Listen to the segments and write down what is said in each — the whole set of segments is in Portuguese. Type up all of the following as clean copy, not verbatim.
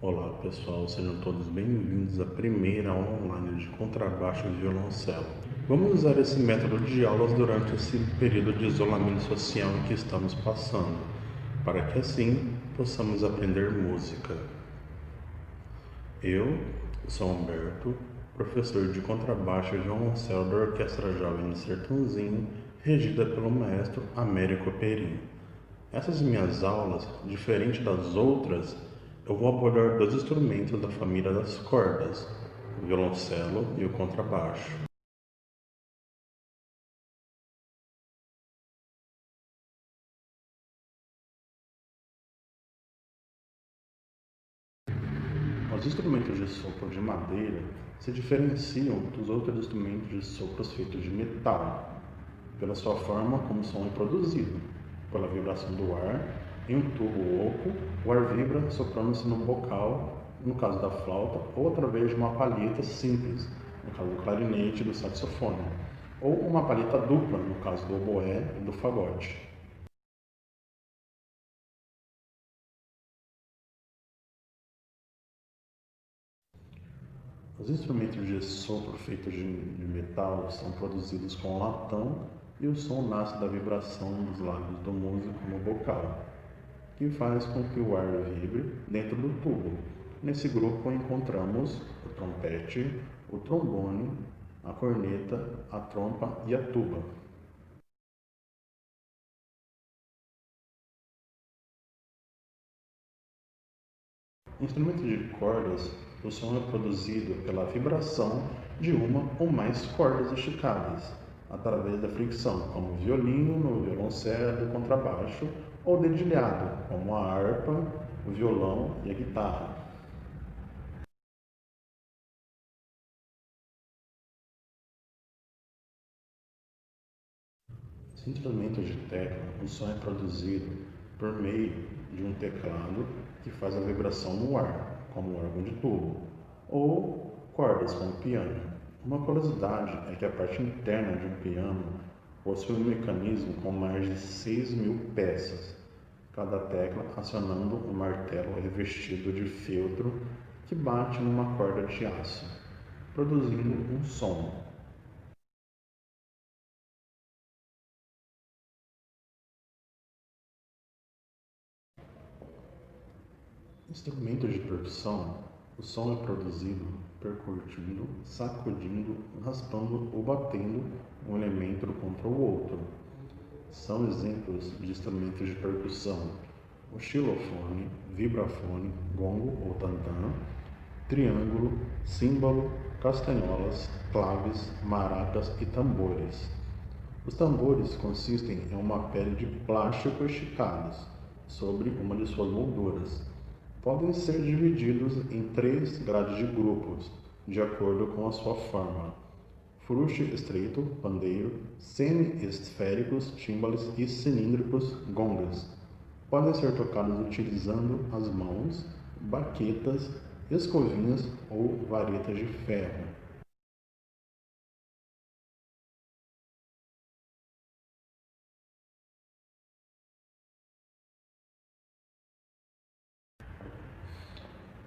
Olá pessoal, sejam todos bem-vindos à primeira aula online de contrabaixo e violoncelo. Vamos usar esse método de aulas durante esse período de isolamento social em que estamos passando, para que assim possamos aprender música. Eu sou Humberto, professor de contrabaixo e violoncelo da Orquestra Jovem de Sertãozinho, regida pelo maestro Américo Perim. Essas minhas aulas, diferente das outras, eu vou abordar dois instrumentos da família das cordas, o violoncelo e o contrabaixo. Os instrumentos de sopro de madeira se diferenciam dos outros instrumentos de sopro feitos de metal, pela sua forma como o som é produzido, pela vibração do ar em um tubo oco. O ar vibra soprando-se no bocal, no caso da flauta, ou através de uma palheta simples, no caso do clarinete e do saxofone, ou uma palheta dupla, no caso do oboé e do fagote. Os instrumentos de sopro feitos de metal são produzidos com latão e o som nasce da vibração dos lábios do músico no bocal, que faz com que o ar vibre dentro do tubo. Nesse grupo encontramos o trompete, o trombone, a corneta, a trompa e a tuba. Instrumentos de cordas, o som é produzido pela vibração de uma ou mais cordas esticadas, através da fricção, como o violino no violoncelo, contrabaixo, ou dedilhado, como a harpa, o violão e a guitarra. Os instrumentos de tecla, o som é produzido por meio de um teclado que faz a vibração no ar, como o órgão de tubo, ou cordas, como o piano. Uma curiosidade é que a parte interna de um piano possui um mecanismo com mais de 6.000 peças, cada tecla acionando um martelo revestido de feltro que bate numa corda de aço, produzindo um som. Instrumentos de percussão, o som é produzido percutindo, sacudindo, raspando ou batendo um elemento contra o outro. São exemplos de instrumentos de percussão: o xilofone, vibrafone, gongo ou tantã, triângulo, símbolo, castanholas, claves, maracas e tambores. Os tambores consistem em uma pele de plástico esticados sobre uma de suas molduras. Podem ser divididos em três grades de grupos, de acordo com a sua forma: fruste estreito, pandeiro, semi-esféricos, timbales e cilíndricos, gongas. Podem ser tocados utilizando as mãos, baquetas, escovinhas ou varetas de ferro.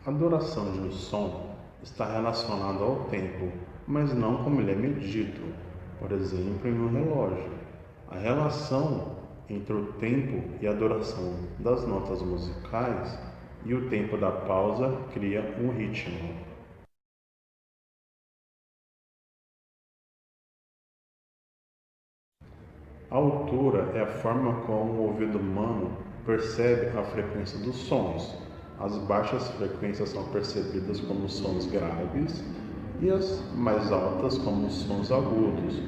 A duração de um som está relacionada ao tempo, mas não como ele é medido, por exemplo, em um relógio. A relação entre o tempo e a duração das notas musicais e o tempo da pausa cria um ritmo. A altura é a forma como o ouvido humano percebe a frequência dos sons. As baixas frequências são percebidas como sons graves e as mais altas como sons agudos,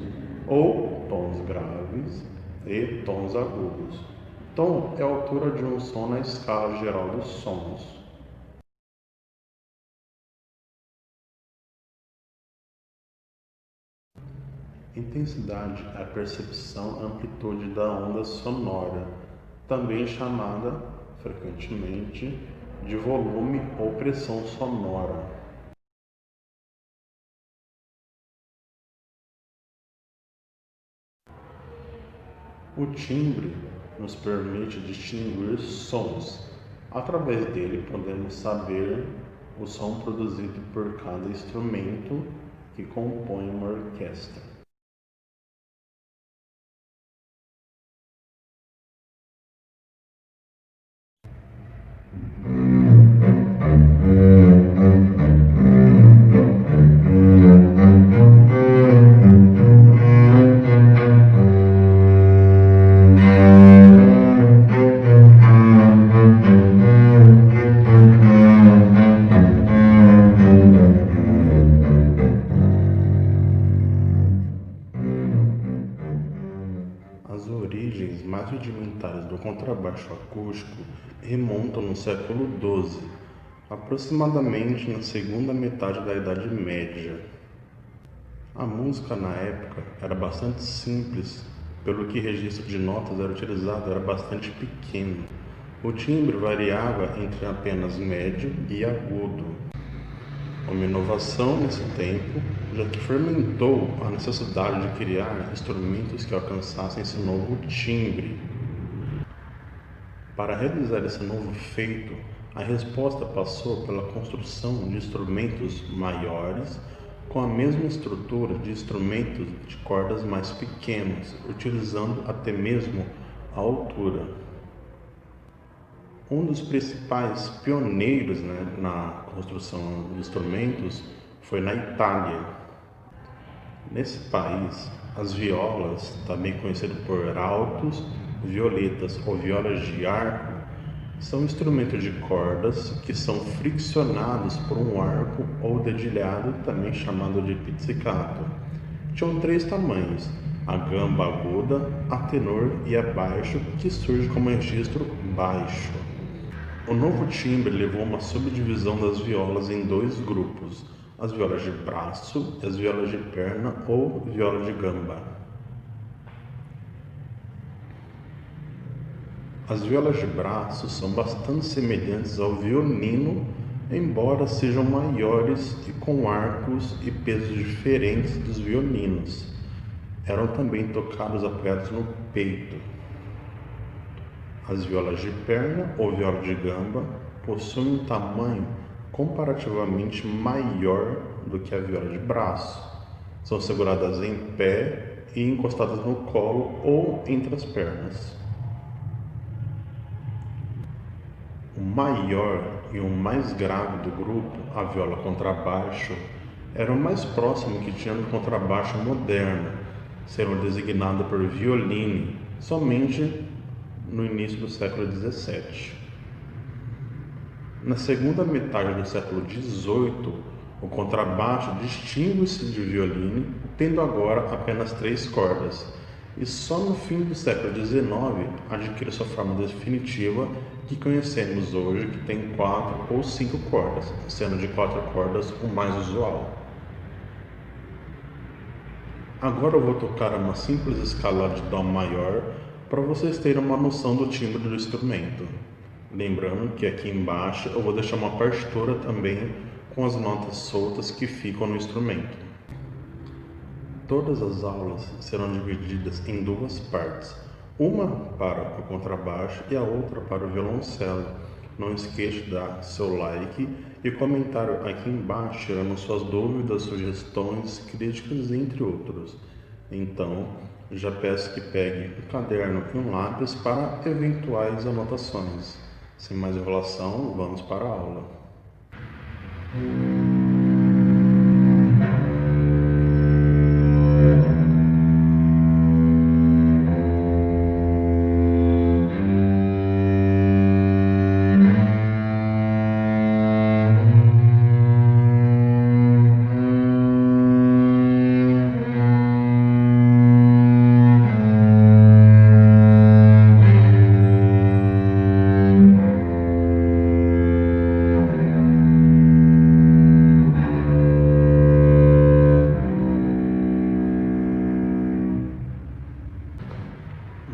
ou tons graves e tons agudos. Tom é a altura de um som na escala geral dos sons. Intensidade é a percepção amplitude da onda sonora, também chamada, frequentemente, de volume ou pressão sonora. O timbre nos permite distinguir sons. Através dele podemos saber o som produzido por cada instrumento que compõe uma orquestra. As origens mais rudimentares do contrabaixo acústico remontam no século XII, aproximadamente na segunda metade da Idade Média. A música na época era bastante simples, pelo que o registro de notas era utilizado era bastante pequeno. O timbre variava entre apenas médio e agudo. Uma inovação nesse tempo, já que fermentou a necessidade de criar instrumentos que alcançassem esse novo timbre. Para realizar esse novo feito, a resposta passou pela construção de instrumentos maiores com a mesma estrutura de instrumentos de cordas mais pequenos, utilizando até mesmo a altura. Um dos principais pioneiros, na construção de instrumentos foi na Itália. Nesse país, as violas, também conhecidas por altos, violetas ou violas de arco, são instrumentos de cordas que são friccionados por um arco ou dedilhado, também chamado de pizzicato. Tinham 3 tamanhos: a gamba aguda, a tenor e a baixo, que surge como registro baixo. O novo timbre levou a uma subdivisão das violas em 2 grupos: as violas de braço e as violas de perna ou viola de gamba. As violas de braço são bastante semelhantes ao violino, embora sejam maiores e com arcos e pesos diferentes dos violinos. Eram também tocados apoiados no peito. As violas de perna ou viola de gamba possuem um tamanho comparativamente maior do que a viola de braço. São seguradas em pé e encostadas no colo ou entre as pernas. O maior e o mais grave do grupo, a viola contrabaixo, era o mais próximo que tinha do contrabaixo moderno, sendo designado por violini somente no início do século XVII. Na segunda metade do século XVIII, o contrabaixo distingue-se de violino, tendo agora apenas 3 cordas, e só no fim do século XIX adquire sua forma definitiva, que conhecemos hoje, que tem 4 ou 5 cordas, sendo de 4 cordas o mais usual. Agora eu vou tocar uma simples escala de Dó maior para vocês terem uma noção do timbre do instrumento. Lembrando que aqui embaixo eu vou deixar uma partitura também com as notas soltas que ficam no instrumento. Todas as aulas serão divididas em 2 partes, uma para o contrabaixo e a outra para o violoncelo. Não esqueça de dar seu like e comentário aqui embaixo, tirando suas dúvidas, sugestões, críticas, entre outros. Então, já peço que pegue um caderno e um lápis para eventuais anotações. Sem mais enrolação, vamos para a aula.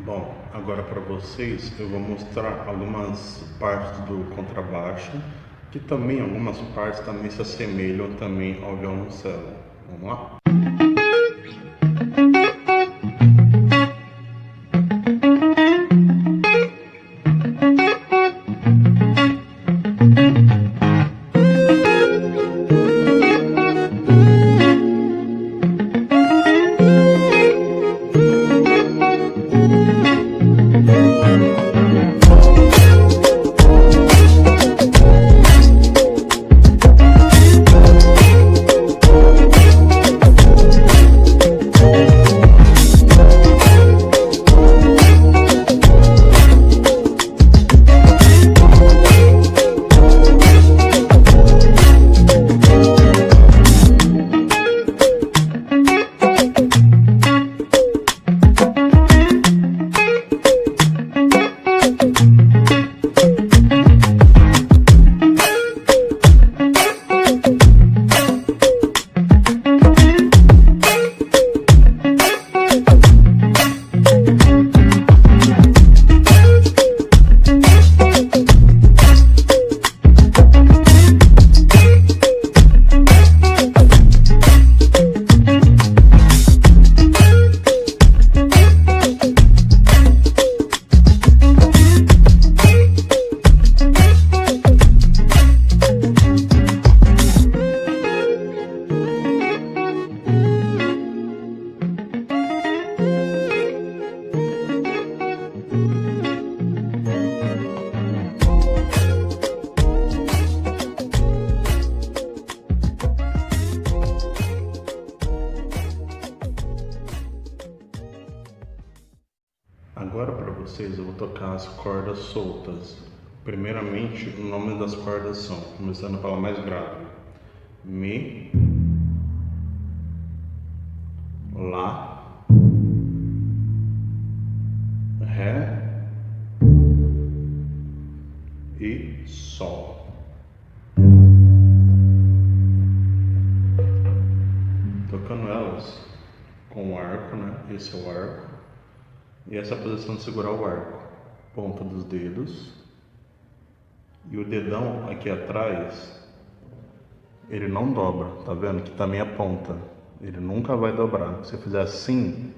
Bom, agora para vocês eu vou mostrar algumas partes do contrabaixo, que também algumas partes também se assemelham também ao violoncelo. Vamos lá? Agora para vocês eu vou tocar as cordas soltas. Primeiramente, o nome das cordas são, começando pela mais grave: Mi, Lá, Ré e Sol. Tocando elas com o arco, né? Esse é o arco. E essa é a posição de segurar o arco. Ponta dos dedos. E o dedão aqui atrás, ele não dobra, tá vendo? Que também é ponta. Ele nunca vai dobrar. Se você fizer assim,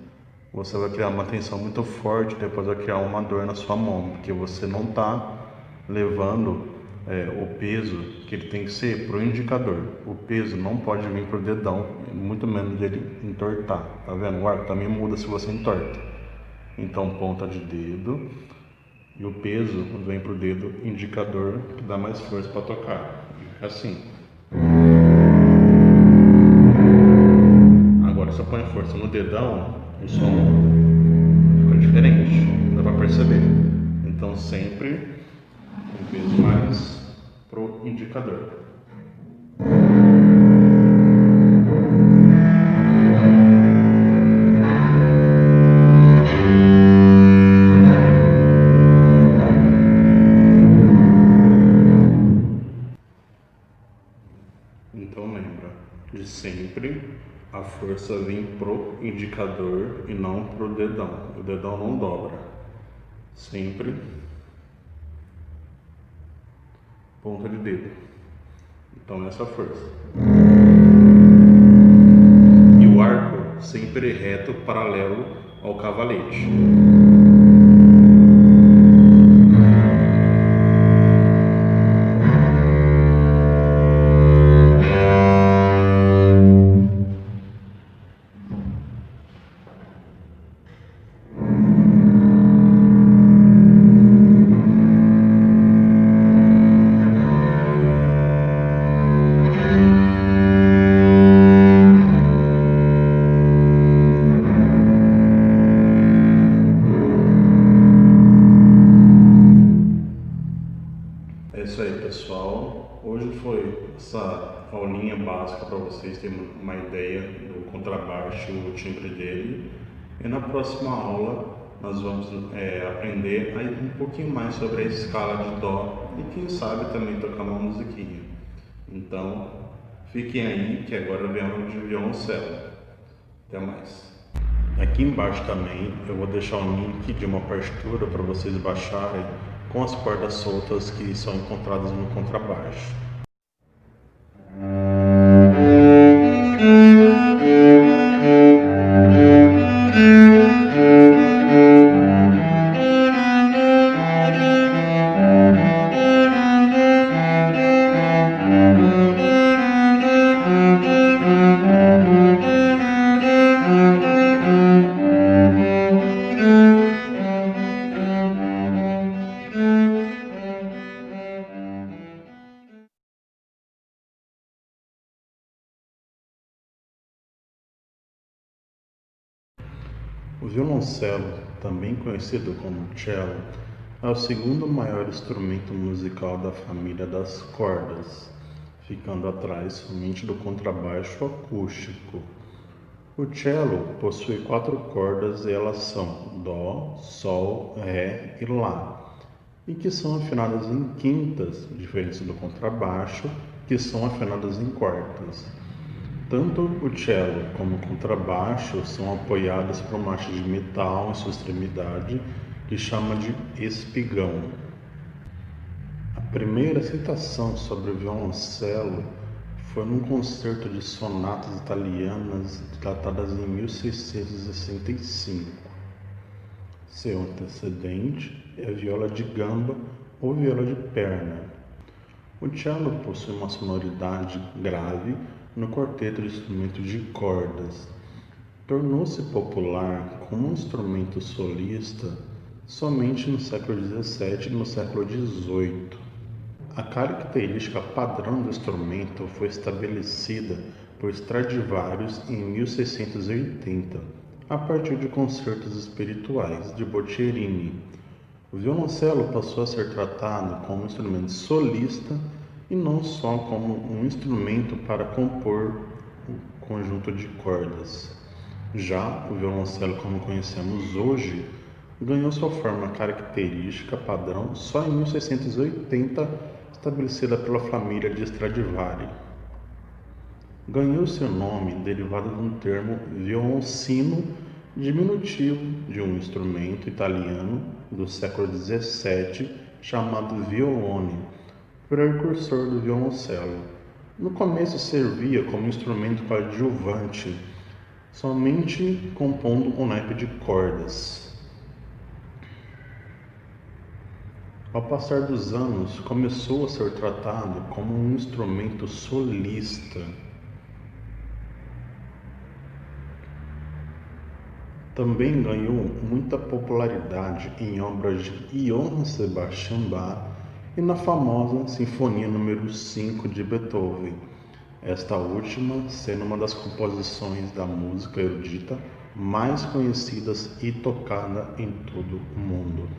você vai criar uma tensão muito forte, depois vai criar uma dor na sua mão, porque você não está levando o peso que ele tem que ser para o indicador. O peso não pode vir para o dedão, muito menos ele entortar, tá vendo? O arco também muda se você entorta. Então, ponta de dedo e o peso vem para o dedo indicador, que dá mais força para tocar. Assim. Agora, se eu ponho força no dedão, o som fica diferente, dá para perceber. Então, sempre um peso mais pro indicador. Então lembra de sempre a força vir pro indicador e não pro dedão. O dedão não dobra. Sempre ponta de dedo. Então essa é a força. E o arco sempre reto, paralelo ao cavalete. É isso aí, pessoal. Hoje foi essa aulinha básica para vocês terem uma ideia do contrabaixo e o timbre dele. E na próxima aula nós vamos aprender um pouquinho mais sobre a escala de Dó e quem sabe também tocar uma musiquinha. Então, fiquem aí que agora vem a aula de violoncelo. Até mais. Aqui embaixo também eu vou deixar um link de uma partitura para vocês baixarem com as cordas soltas que são encontradas no contrabaixo. O violoncelo, também conhecido como cello, é o segundo maior instrumento musical da família das cordas, ficando atrás somente do contrabaixo acústico. O cello possui 4 cordas e elas são Dó, Sol, Ré e Lá, e que são afinadas em quintas, diferentes do contrabaixo, que são afinadas em quartas. Tanto o cello como o contrabaixo são apoiados por uma haste de metal em sua extremidade, que chama de espigão. A primeira citação sobre o violoncelo foi num concerto de sonatas italianas datadas em 1665. Seu antecedente é a viola de gamba ou viola de perna. O cello possui uma sonoridade grave no quarteto de instrumentos de cordas. Tornou-se popular como um instrumento solista somente no século XVII e no século XVIII. A característica padrão do instrumento foi estabelecida por Stradivarius em 1680, a partir de concertos espirituais de Boccherini. O violoncelo passou a ser tratado como um instrumento solista e não só como um instrumento para compor um conjunto de cordas. Já o violoncelo, como conhecemos hoje, ganhou sua forma característica padrão só em 1680, estabelecida pela família de Stradivari. Ganhou seu nome derivado de um termo violoncino, diminutivo de um instrumento italiano do século XVII chamado violone, precursor do violoncelo. No começo servia como instrumento coadjuvante, somente compondo um naipe de cordas. Ao passar dos anos, começou a ser tratado como um instrumento solista. Também ganhou muita popularidade em obras de Johann Sebastian Bach e na famosa Sinfonia número 5 de Beethoven, esta última sendo uma das composições da música erudita mais conhecidas e tocada em todo o mundo.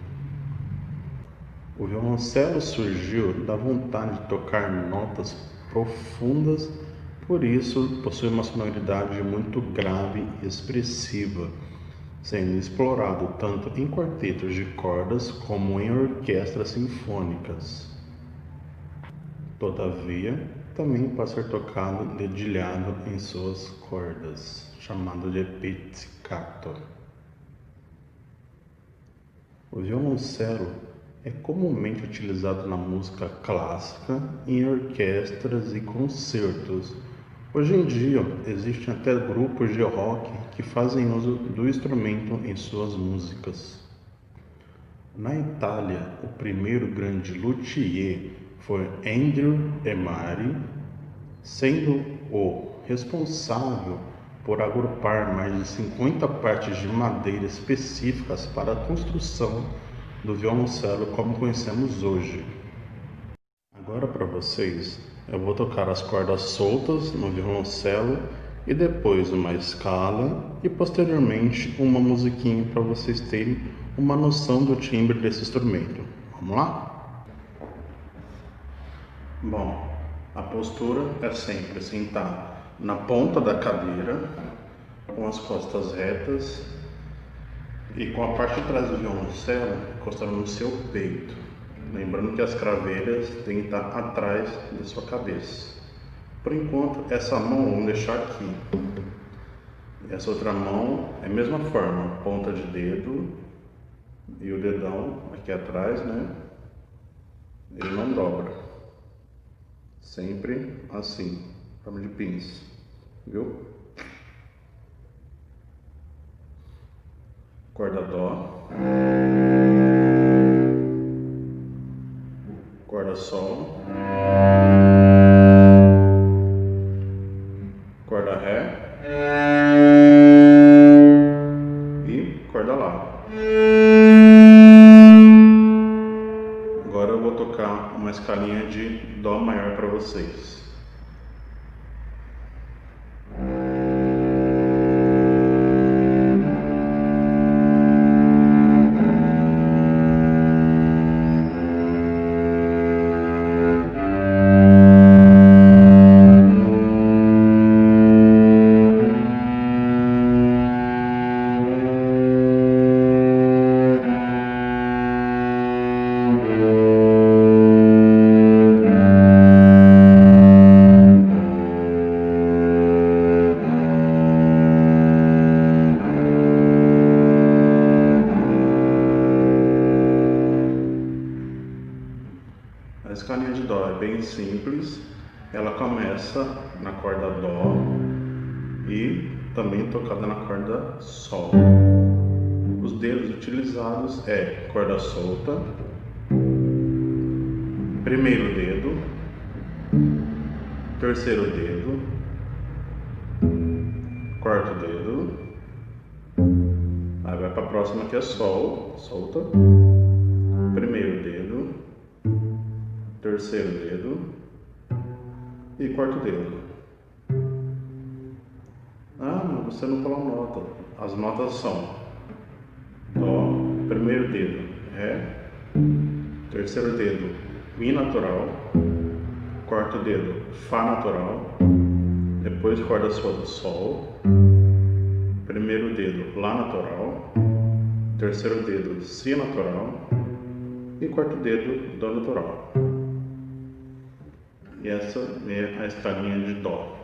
O violoncelo surgiu da vontade de tocar notas profundas, por isso possui uma sonoridade muito grave e expressiva, sendo explorado tanto em quartetos de cordas como em orquestras sinfônicas. Todavia, também pode ser tocado dedilhado em suas cordas, chamado de pizzicato. O violoncelo é comumente utilizado na música clássica, em orquestras e concertos. Hoje em dia, existem até grupos de rock que fazem uso do instrumento em suas músicas. Na Itália, o primeiro grande luthier foi Andrew Emari, sendo o responsável por agrupar mais de 50 partes de madeira específicas para a construção do violoncelo como conhecemos hoje. Agora para vocês, eu vou tocar as cordas soltas no violoncelo e depois uma escala e posteriormente uma musiquinha para vocês terem uma noção do timbre desse instrumento. Vamos lá? Bom, a postura é sempre sentar na ponta da cadeira, com as costas retas e com a parte de trás do violoncelo encostando no seu peito. Lembrando que as craveiras têm que estar atrás da sua cabeça. Por enquanto, essa mão vamos deixar aqui. Essa outra mão é a mesma forma, ponta de dedo e o dedão aqui atrás, né? Ele não dobra. Sempre assim, forma de pinça, viu? Corda dó, corda sol, corda ré e corda lá. Agora eu vou tocar uma escalinha de dó maior para vocês. A escalinha de dó é bem simples, ela começa na corda dó e também tocada na corda sol. Os dedos utilizados é corda solta, primeiro dedo, terceiro dedo, quarto dedo, aí vai para a próxima que é sol, solta, primeiro dedo, terceiro dedo e quarto dedo. Ah, mas você não falou nota. As notas são Dó, primeiro dedo, Ré, terceiro dedo, Mi natural, quarto dedo, Fá natural, depois corda sua do Sol, primeiro dedo, Lá natural, terceiro dedo, Si natural e quarto dedo, Dó natural. E essa é a escalinha de Dó.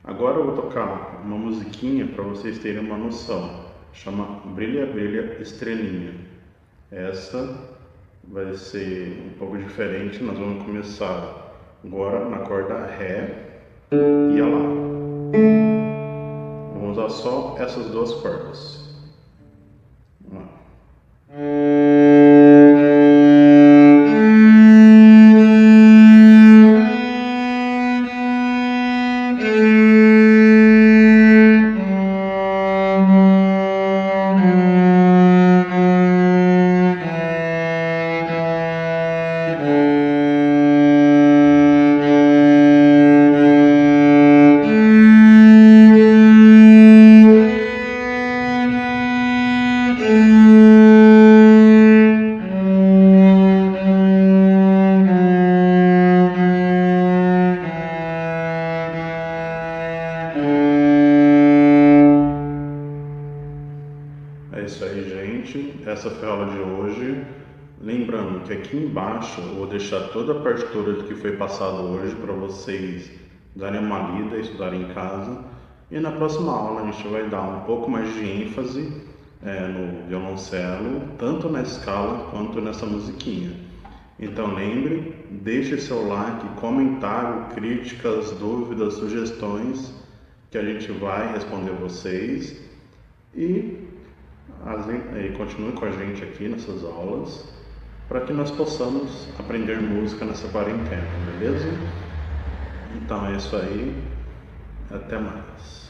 Agora eu vou tocar uma musiquinha para vocês terem uma noção. Chama Brilha, Brilha, Estrelinha. Essa vai ser um pouco diferente. Nós vamos começar agora na corda Ré e a Lá. Vamos usar só essas duas cordas. Vamos lá. É isso aí, gente. Essa foi a aula de hoje. Lembrando que aqui embaixo eu vou deixar toda a partitura do que foi passado hoje para vocês darem uma lida e estudarem em casa. E na próxima aula a gente vai dar um pouco mais de ênfase no violoncelo, tanto na escala quanto nessa musiquinha. Então lembre, deixe seu like, comentário, críticas, dúvidas, sugestões, que a gente vai responder vocês. E continue com a gente aqui nessas aulas para que nós possamos aprender música nessa quarentena, beleza? Então é isso aí, até mais.